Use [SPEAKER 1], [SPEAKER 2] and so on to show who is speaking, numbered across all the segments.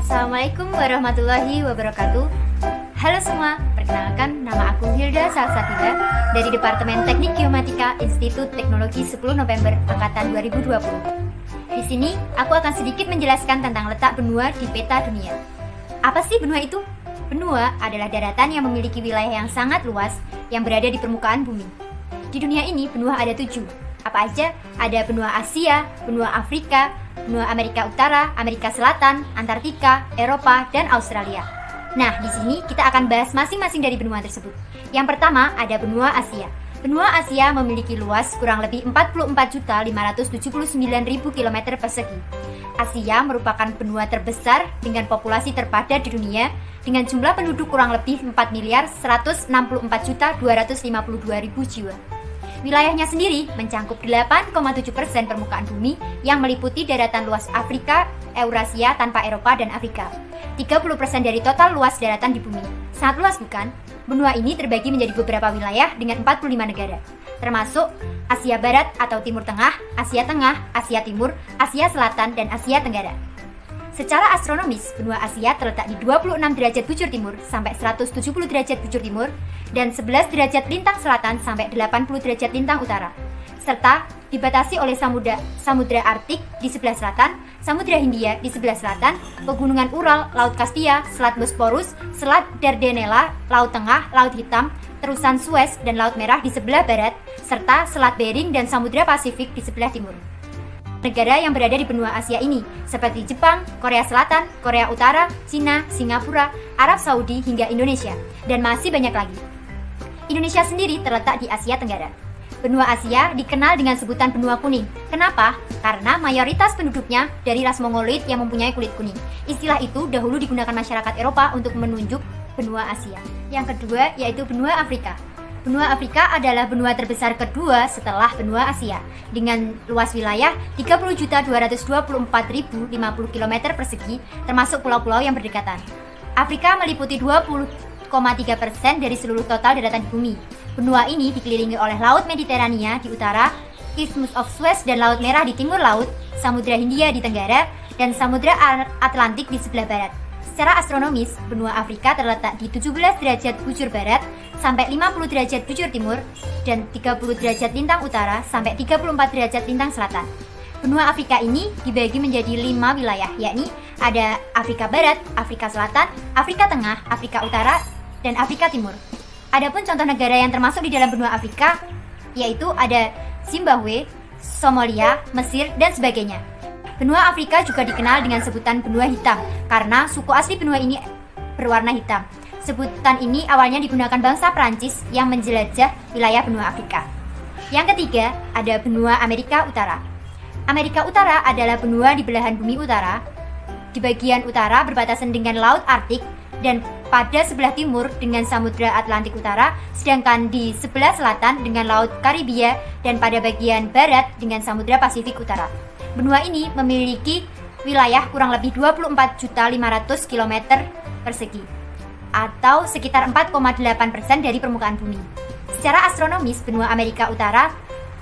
[SPEAKER 1] Assalamualaikum warahmatullahi wabarakatuh. Halo semua, perkenalkan nama aku Hilda Salsabila dari Departemen Teknik Geomatika Institut Teknologi 10 November Angkatan 2020. Di sini aku akan sedikit menjelaskan tentang letak benua di peta dunia. Apa sih benua itu? Benua adalah daratan yang memiliki wilayah yang sangat luas yang berada di permukaan bumi. Di dunia ini benua ada 7. Apa aja? Ada benua Asia, benua Afrika, benua Amerika Utara, Amerika Selatan, Antartika, Eropa, dan Australia. Nah, di sini kita akan bahas masing-masing dari benua tersebut. Yang pertama ada benua Asia. Benua Asia memiliki luas kurang lebih 44.579.000 km persegi. Asia merupakan benua terbesar dengan populasi terpadat di dunia dengan jumlah penduduk kurang lebih 4.164.252.000 jiwa. Wilayahnya sendiri mencangkup 8,7% permukaan bumi yang meliputi daratan luas Afrika, Eurasia tanpa Eropa dan Afrika. 30% dari total luas daratan di bumi. Sangat luas bukan? Benua ini terbagi menjadi beberapa wilayah dengan 45 negara, termasuk Asia Barat atau Timur Tengah, Asia Tengah, Asia Timur, Asia Selatan, dan Asia Tenggara. Secara astronomis, benua Asia terletak di 26 derajat bujur timur sampai 170 derajat bujur timur dan 11 derajat lintang selatan sampai 80 derajat lintang utara, serta dibatasi oleh Samudra Arktik di sebelah selatan, Samudra Hindia di sebelah selatan, pegunungan Ural, Laut Kaspia, Selat Bosporus, Selat Dardanella, Laut Tengah, Laut Hitam, terusan Suez dan Laut Merah di sebelah barat, serta Selat Bering dan Samudra Pasifik di sebelah timur. Negara yang berada di benua Asia ini seperti Jepang, Korea Selatan, Korea Utara, Cina, Singapura, Arab Saudi hingga Indonesia, dan masih banyak lagi. Indonesia sendiri terletak di Asia Tenggara. Benua Asia dikenal dengan sebutan benua kuning. Kenapa? Karena mayoritas penduduknya dari ras Mongoloid yang mempunyai kulit kuning. Istilah itu dahulu digunakan masyarakat Eropa untuk menunjuk benua Asia. Yang kedua yaitu benua Afrika. Benua Afrika adalah benua terbesar kedua setelah benua Asia dengan luas wilayah 30.224.050 km persegi termasuk pulau-pulau yang berdekatan. Afrika meliputi 20,3% dari seluruh total daratan bumi. Benua ini dikelilingi oleh Laut Mediterania di utara, Isthmus of Suez dan Laut Merah di timur laut, Samudra Hindia di tenggara, dan Samudra Atlantik di sebelah barat. Secara astronomis, benua Afrika terletak di 17 derajat bujur barat sampai 50 derajat bujur timur dan 30 derajat lintang utara sampai 34 derajat lintang selatan. Benua Afrika ini dibagi menjadi 5 wilayah, yakni ada Afrika Barat, Afrika Selatan, Afrika Tengah, Afrika Utara, dan Afrika Timur. Adapun contoh negara yang termasuk di dalam benua Afrika yaitu ada Zimbabwe, Somalia, Mesir, dan sebagainya. Benua Afrika juga dikenal dengan sebutan benua hitam karena suku asli benua ini berwarna hitam. Sebutan ini awalnya digunakan bangsa Prancis yang menjelajah wilayah benua Afrika. Yang ketiga, ada benua Amerika Utara. Amerika Utara adalah benua di belahan bumi utara. Di bagian utara berbatasan dengan Laut Arktik dan pada sebelah timur dengan Samudra Atlantik Utara, sedangkan di sebelah selatan dengan Laut Karibia dan pada bagian barat dengan Samudra Pasifik Utara. Benua ini memiliki wilayah kurang lebih 24.500 km persegi atau sekitar 4,8% dari permukaan bumi. Secara astronomis, benua Amerika Utara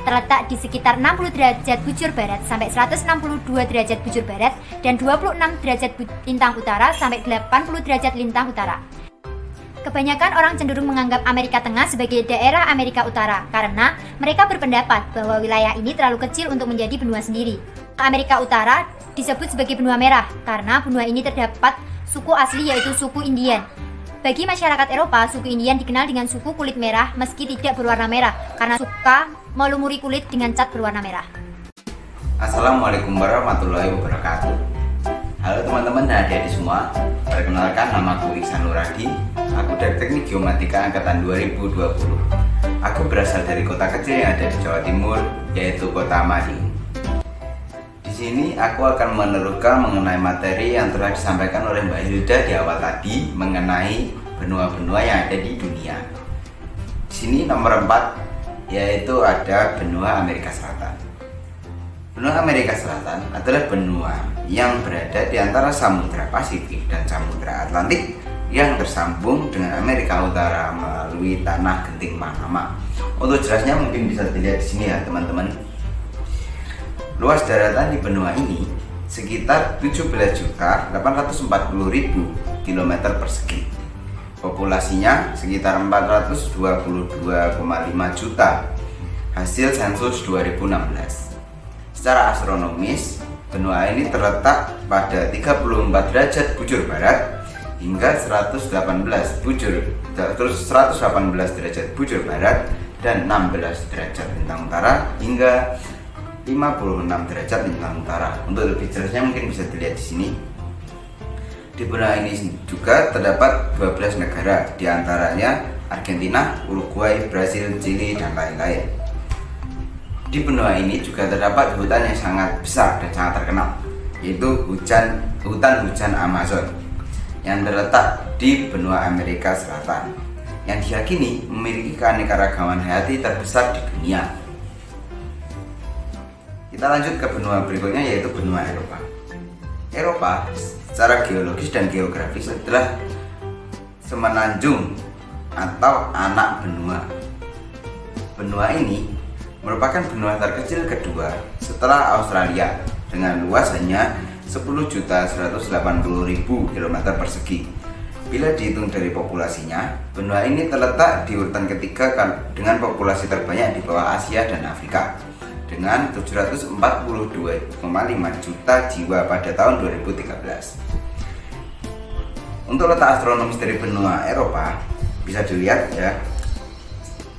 [SPEAKER 1] terletak di sekitar 60 derajat bujur barat sampai 162 derajat bujur barat dan 26 derajat lintang utara sampai 80 derajat lintang utara. Kebanyakan orang cenderung menganggap Amerika Tengah sebagai daerah Amerika Utara karena mereka berpendapat bahwa wilayah ini terlalu kecil untuk menjadi benua sendiri. Amerika Utara disebut sebagai benua merah karena benua ini terdapat suku asli yaitu suku Indian. Bagi masyarakat Eropa, suku Indian dikenal dengan suku kulit merah meski tidak berwarna merah karena suka melumuri kulit dengan cat berwarna merah.
[SPEAKER 2] Assalamualaikum warahmatullahi wabarakatuh. Halo teman-teman dan adik-adik semua. Perkenalkan, namaku Iksan Nuradi. Aku dari Teknik Geomatika Angkatan 2020. Aku berasal dari kota kecil yang ada di Jawa Timur, yaitu Kota Madiun. Di sini aku akan meneruskan mengenai materi yang telah disampaikan oleh Mbak Hilda di awal tadi mengenai benua-benua yang ada di dunia. Di sini nomor 4 yaitu ada benua Amerika Selatan. Benua Amerika Selatan adalah benua yang berada di antara Samudra Pasifik dan Samudra Atlantik yang tersambung dengan Amerika Utara melalui tanah genting Panama. Untuk jelasnya mungkin bisa dilihat di sini ya teman-teman. Luas daratan di benua ini sekitar 17.840.000 km persegi. Populasinya sekitar 422,5 juta hasil sensus 2016. Secara astronomis, benua ini terletak pada 34 derajat bujur barat hingga 118 derajat bujur barat dan 16 derajat lintang utara hingga 56 derajat lintang utara. Untuk lebih jelasnya mungkin bisa dilihat di sini. Di benua ini juga terdapat 12 negara, diantaranya Argentina, Uruguay, Brasil, Chili, dan lain-lain. Di benua ini juga terdapat hutan yang sangat besar dan sangat terkenal, yaitu hutan hujan Amazon yang terletak di benua Amerika Selatan, yang diyakini memiliki keanekaragaman hayati terbesar di dunia. Kita lanjut ke benua berikutnya, yaitu benua Eropa. Eropa secara geologis dan geografis adalah semenanjung atau anak benua. Benua ini merupakan benua terkecil kedua setelah Australia dengan luas hanya 10.180.000 km persegi. Bila dihitung dari populasinya, benua ini terletak di urutan ketiga dengan populasi terbanyak di bawah Asia dan Afrika dengan 742,5 juta jiwa pada tahun 2013. Untuk letak astronomis dari benua Eropa bisa dilihat ya,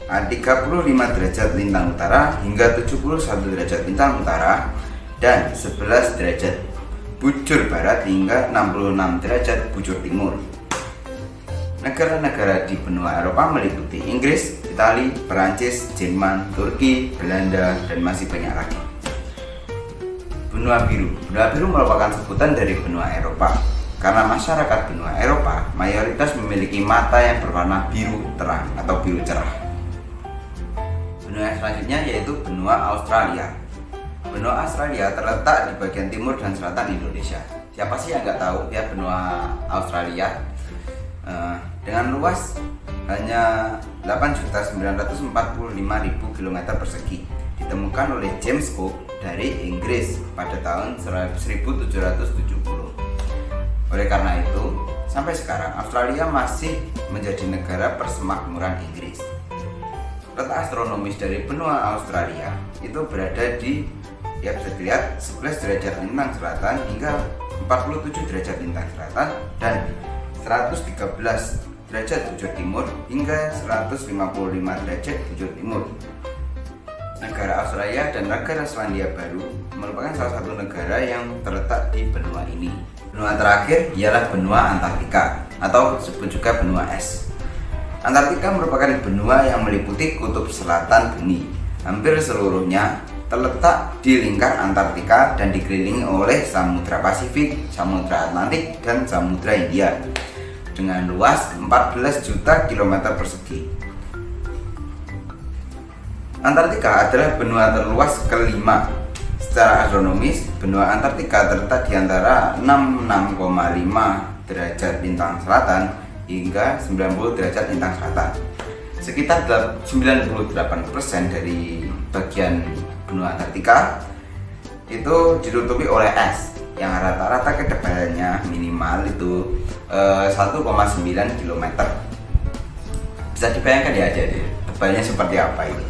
[SPEAKER 2] 35 derajat lintang utara hingga 71 derajat lintang utara dan 11 derajat bujur barat hingga 66 derajat bujur timur. Negara-negara di benua Eropa meliputi Inggris, Italia, Perancis, Jerman, Turki, Belanda, dan masih banyak lagi. Benua biru. Benua biru merupakan sebutan dari benua Eropa karena masyarakat benua Eropa mayoritas memiliki mata yang berwarna biru terang atau biru cerah. Benua yang selanjutnya yaitu benua Australia. Benua Australia terletak di bagian timur dan selatan Indonesia. Siapa sih yang nggak tahu ya benua Australia? Dengan luas hanya 8.945.000 km persegi, ditemukan oleh James Cook dari Inggris pada tahun 1770. Oleh karena itu, sampai sekarang Australia masih menjadi negara persemakmuran Inggris. Letak astronomis dari benua Australia itu berada di, ya bisa dilihat, 11 derajat lintang selatan hingga 47 derajat lintang selatan dan 113 derajat bujur timur hingga 155 derajat bujur timur. Negara Australia dan negara Selandia Baru merupakan salah satu negara yang terletak di benua ini. Benua terakhir ialah benua Antartika atau disebut juga benua es. Antartika merupakan benua yang meliputi kutub selatan bumi. Hampir seluruhnya terletak di lingkar Antartika dan dikelilingi oleh Samudra Pasifik, Samudra Atlantik, dan Samudra Hindia dengan luas 14 juta kilometer persegi. Antartika adalah benua terluas kelima. Secara astronomis, benua Antartika terletak di antara 66,5 derajat lintang selatan hingga 90 derajat lintang selatan. Sekitar 98% dari bagian benua Antartika itu ditutupi oleh es yang rata-rata ketebalannya minimal itu 1,9 km. Bisa dibayangkan ya aja deh, tebalnya seperti apa itu.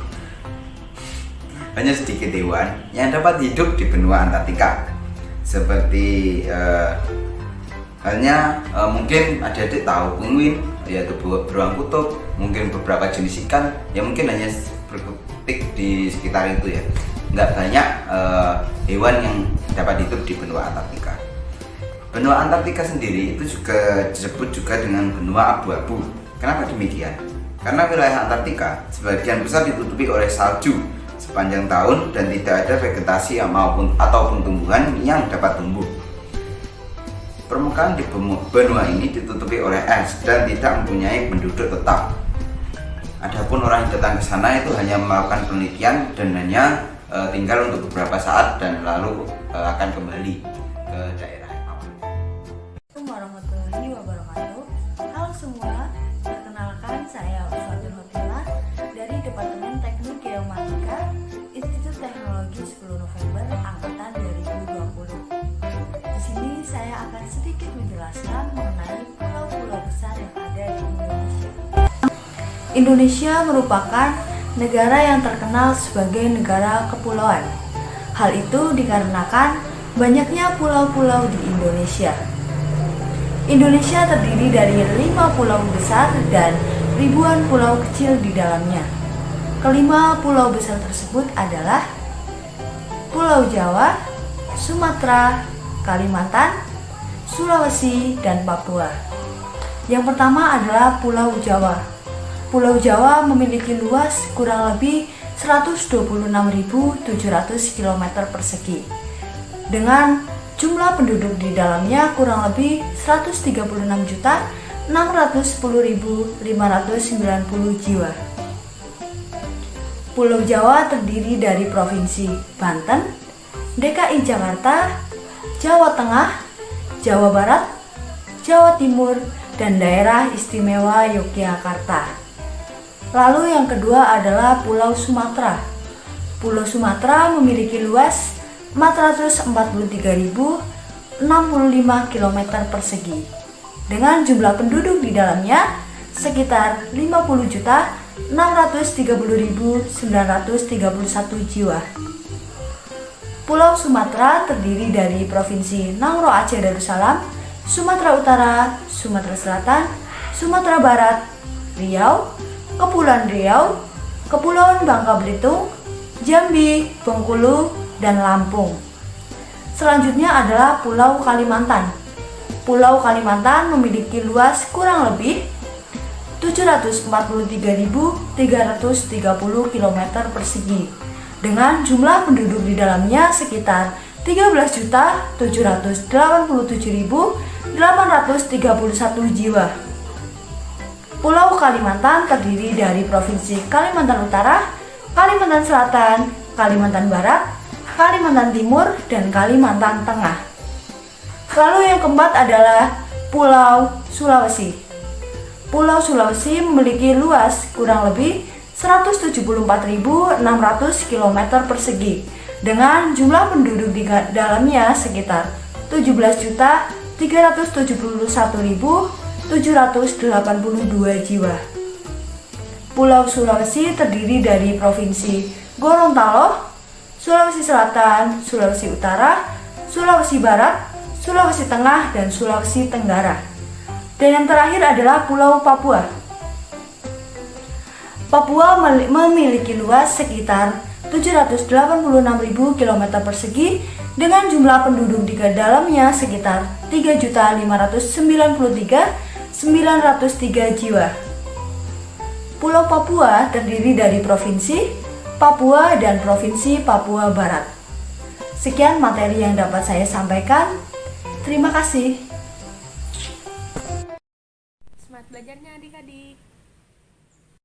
[SPEAKER 2] Hanya sedikit hewan yang dapat hidup di benua Antartika, seperti halnya mungkin adik-adik tahu penguin, yaitu beruang kutub, mungkin beberapa jenis ikan yang mungkin hanya berkutik di sekitar itu ya. Nggak banyak hewan yang dapat hidup di benua Antartika. Benua Antartika sendiri itu juga disebut juga dengan benua abu-abu. Kenapa demikian? Karena wilayah Antartika sebagian besar ditutupi oleh salju sepanjang tahun dan tidak ada vegetasi ataupun tumbuhan yang dapat tumbuh. Permukaan di benua ini ditutupi oleh es dan tidak mempunyai penduduk tetap. Adapun orang yang datang ke sana itu hanya melakukan penelitian dan hanya tinggal untuk beberapa saat dan lalu akan kembali ke daerah.
[SPEAKER 3] Assalamualaikum warahmatullahi wabarakatuh. Halo semua, perkenalkan saya Ustadzah Hotila dari Departemen Teknik Geomatika Institut Teknologi 10 November Angkatan 2020. ini saya akan sedikit menjelaskan mengenai pulau-pulau besar yang ada di Indonesia. Indonesia merupakan negara yang terkenal sebagai negara kepulauan. Hal itu dikarenakan banyaknya pulau-pulau di Indonesia. Indonesia terdiri dari 5 pulau besar dan ribuan pulau kecil di dalamnya. Kelima pulau besar tersebut adalah Pulau Jawa, Sumatera, Kalimantan, Sulawesi, dan Papua. Yang pertama adalah Pulau Jawa. Pulau Jawa memiliki luas kurang lebih 126.700 km persegi dengan jumlah penduduk di dalamnya kurang lebih 136.610.590 jiwa. Pulau Jawa terdiri dari Provinsi Banten, DKI Jakarta, Jawa Tengah, Jawa Barat, Jawa Timur, dan Daerah Istimewa Yogyakarta. Lalu yang kedua adalah Pulau Sumatera. Pulau Sumatera memiliki luas 443.065 km persegi dengan jumlah penduduk di dalamnya sekitar 50.630.931 jiwa. Pulau Sumatera terdiri dari Provinsi Nangro Aceh Darussalam, Sumatera Utara, Sumatera Selatan, Sumatera Barat, Riau, Kepulauan Riau, Kepulauan Bangka Belitung, Jambi, Bengkulu, dan Lampung. Selanjutnya adalah Pulau Kalimantan. Pulau Kalimantan memiliki luas kurang lebih 743.330 km persegi dengan jumlah penduduk di dalamnya sekitar 13.787.831 jiwa. Pulau Kalimantan terdiri dari Provinsi Kalimantan Utara, Kalimantan Selatan, Kalimantan Barat, Kalimantan Timur, dan Kalimantan Tengah. Lalu yang keempat adalah Pulau Sulawesi. Pulau Sulawesi memiliki luas kurang lebih 174.600 km persegi dengan jumlah penduduk di dalamnya sekitar 17.371.782 jiwa. Pulau Sulawesi terdiri dari Provinsi Gorontalo, Sulawesi Selatan, Sulawesi Utara, Sulawesi Barat, Sulawesi Tengah, dan Sulawesi Tenggara. Dan yang terakhir adalah Pulau Papua. Papua memiliki luas sekitar 786.000 km persegi dengan jumlah penduduk di dalamnya sekitar 3.593.903 jiwa. Pulau Papua terdiri dari Provinsi Papua dan Provinsi Papua Barat. Sekian materi yang dapat saya sampaikan. Terima kasih.
[SPEAKER 4] Semangat belajarnya adik-adik.